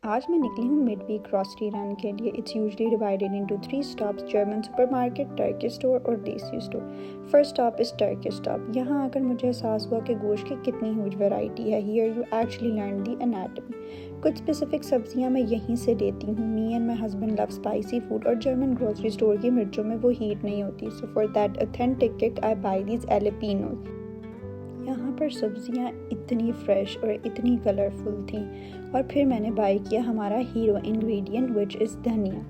आज मैं निकली हूँ मिड वीक ग्रॉसरी रन के लिए। It's usually divided into 3 stops: German supermarket, Turkey store और देसी store. First stop is Turkey stop. यहाँ आकर मुझे एहसास हुआ कि गोश्त की कितनी ह्यूज वैरायटी है। Here you actually learn the anatomy. कुछ स्पेसिफिक सब्जियाँ मैं यहीं से लेती हूँ। मी and my husband love spicy food और जर्मन ग्रॉसरी स्टोर की मिर्चों में वो हीट नहीं होती। So for that authentic kick I buy these jalapenos. यहाँ पर सब्जियाँ इतनी फ्रेश और इतनी कलरफुल थी। और फिर मैंने बाय किया हमारा हीरो इंग्रेडिएंट विच इज़ धनिया।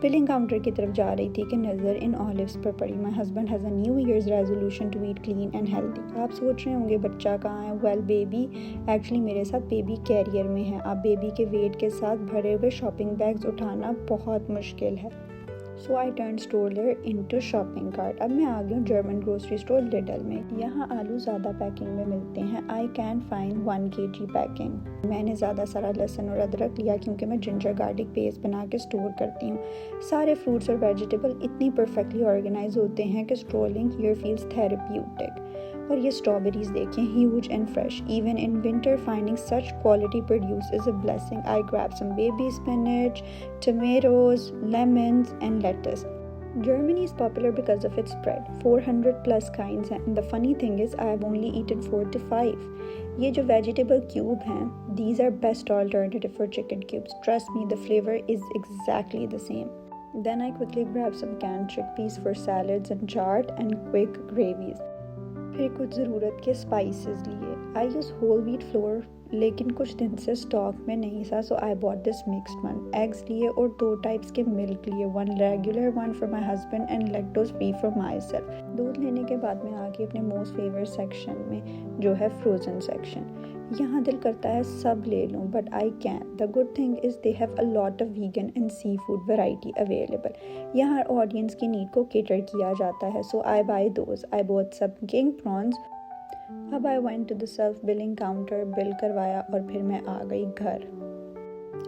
बिलिंग काउंटर की तरफ जा रही थी कि नज़र इन ऑलिव्स पर पड़ी। My husband has a new year's resolution to eat clean and healthy. आप सोच रहे होंगे बच्चा कहाँ है? वेल बेबी एक्चुअली मेरे साथ बेबी कैरियर में है। आप बेबी के वेट के साथ भरे हुए शॉपिंग बैग्स उठाना बहुत मुश्किल है। So I turn stroller into shopping cart. अब मैं आ गई हूँ जर्मन ग्रोसरी स्टोर लिडल में। यहाँ आलू ज़्यादा पैकिंग में मिलते हैं। I can find 1 kg packing. मैंने ज़्यादा सारा लहसुन और अदरक लिया क्योंकि मैं जिंजर गार्लिक पेस्ट बना के स्टोर करती हूँ। सारे फ्रूट्स और वेजिटेबल इतनी परफेक्टली ऑर्गेनाइज होते हैं कि स्ट्रोलिंग हियर फील्स थेरेप्यूटिक। और ये स्ट्रॉबेरीज देखें, huge and fresh. Even in winter finding such quality produce is a blessing. I grab some baby spinach, tomatoes, lemons and lettuce. Germany is popular because of its bread. 400 plus kinds and the funny thing is I have only eaten 4 to 5. ये जो vegetable cube हैं, these are best alternative for chicken cubes. Trust me, the flavor is exactly the same. Then I quickly grab some canned chickpeas for salads and chaat and quick gravies. फिर कुछ ज़रूरत के spices लिए। I use whole wheat flour लेकिन कुछ दिन से stock में नहीं था। So I bought this mixed one. Eggs लिए और 2 टाइप्स के मिल्क लिए। 1 regular, 1 for my husband and lactose free for myself. दूध लेने के बाद मैं आ गई अपने मोस्ट फेवरेट सेक्शन में जो है फ्रोज़न सेक्शन। यहाँ दिल करता है सब ले लूँ but I can. The good thing is they have a lot of vegan and sea food variety available. यहाँ ऑडियंस की नीड को केटर किया जाता है। So I buy those. I bought some king prawns. अब I went to the self billing counter, bill करवाया और फिर मैं आ गई घर।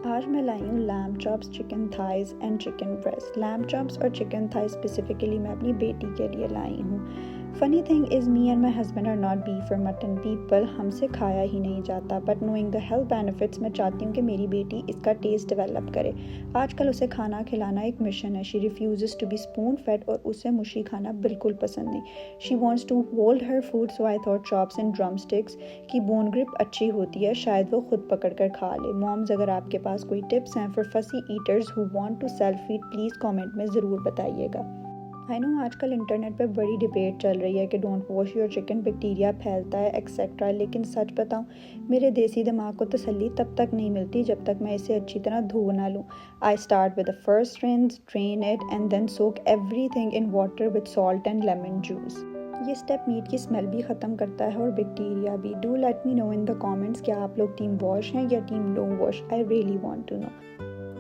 आज मैं लाई हूँ lamb chops, chicken thighs and chicken breast. Lamb chops और चिकन थाइज स्पेसिफिकली मैं अपनी बेटी के लिए लाई हूँ। Funny thing is me and my husband are not beef और मटन पीपल। हमसे खाया ही नहीं जाता but knowing the health benefits मैं चाहती हूँ कि मेरी बेटी इसका टेस्ट डेवलप करे। आजकल उसे खाना खिलाना एक मिशन है। She refuses to be spoon fed और उसे मुशी खाना बिल्कुल पसंद नहीं। She wants to hold her food. So I thought chops and drumsticks की बोन ग्रिप अच्छी होती है, शायद वो खुद पकड़ कर खा ले। मॉम्स अगर आपके पास कोई टिप्स हैं for fussy eaters who want to self feed please comment में ज़रूर बताइएगा। आई नो आजकल इंटरनेट पे बड़ी डिबेट चल रही है कि don't wash your chicken, bacteria फैलता है एक्सेट्रा। लेकिन सच बताऊं, मेरे देसी दिमाग को तसल्ली तब तक नहीं मिलती जब तक मैं इसे अच्छी तरह धो ना लूँ। I start with the first rinse, drain it and then soak everything in water with salt and lemon juice. ये स्टेप मीट की स्मेल भी ख़त्म करता है और बैक्टीरिया भी। Do let me know in the comments क्या आप लोग टीम वॉश हैं या team no wash. I really want to know.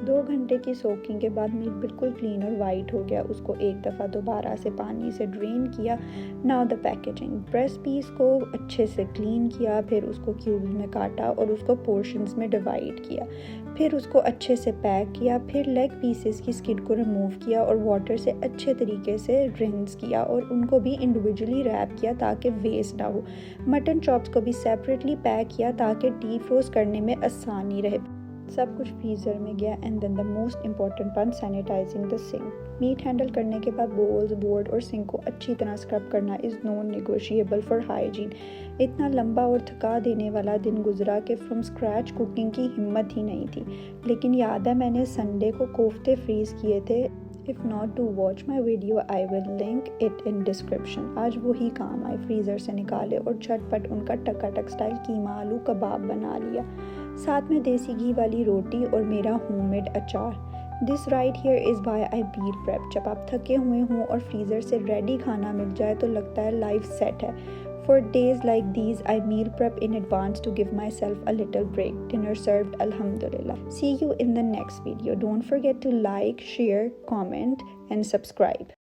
2 घंटे की सोकिंग के बाद मीट बिल्कुल क्लीन और वाइट हो गया। उसको एक दफ़ा दोबारा से पानी से ड्रेन किया। Now the packaging. Breast piece को अच्छे से क्लीन किया, फिर उसको क्यूब्स में काटा और उसको पोर्शंस में डिवाइड किया। फिर उसको अच्छे से पैक किया। फिर लेग पीसेस की स्किन को रिमूव किया और वाटर से अच्छे तरीके से रिंस किया और उनको भी इंडिविजुअली रैप किया ताकि वेस्ट ना हो। मटन चॉप्स को भी सेपरेटली पैक किया ताकि डीप फ्रोज करने में आसानी रहे। सब कुछ फ्रीज़र में गया and then the most important one, sanitising the sink. Meat handle करने के बाद बोल्स, बोर्ड और सिंक को अच्छी तरह स्क्रब करना is non negotiable for hygiene. इतना लंबा और थका देने वाला दिन गुजरा कि फ्रॉम स्क्रैच कुकिंग की हिम्मत ही नहीं थी। लेकिन याद है मैंने संडे को कोफ्ते फ्रीज़ किए थे। If not to watch my video I will link it in description. आज वही काम आए। फ्रीज़र से निकाले और झटपट उनका टकाटक स्टाइल कीमा आलू कबाब बना लिया, साथ में देसी घी वाली रोटी और मेरा होममेड अचार। This right here is why I meal prep. जब आप थके हुए हों और फ्रीज़र से रेडी खाना मिल जाए तो लगता है लाइफ सेट है। For days like these, I meal prep in advance to give myself a little break. Dinner served, alhamdulillah. See you in the next video. Don't forget to like, share, comment, and subscribe.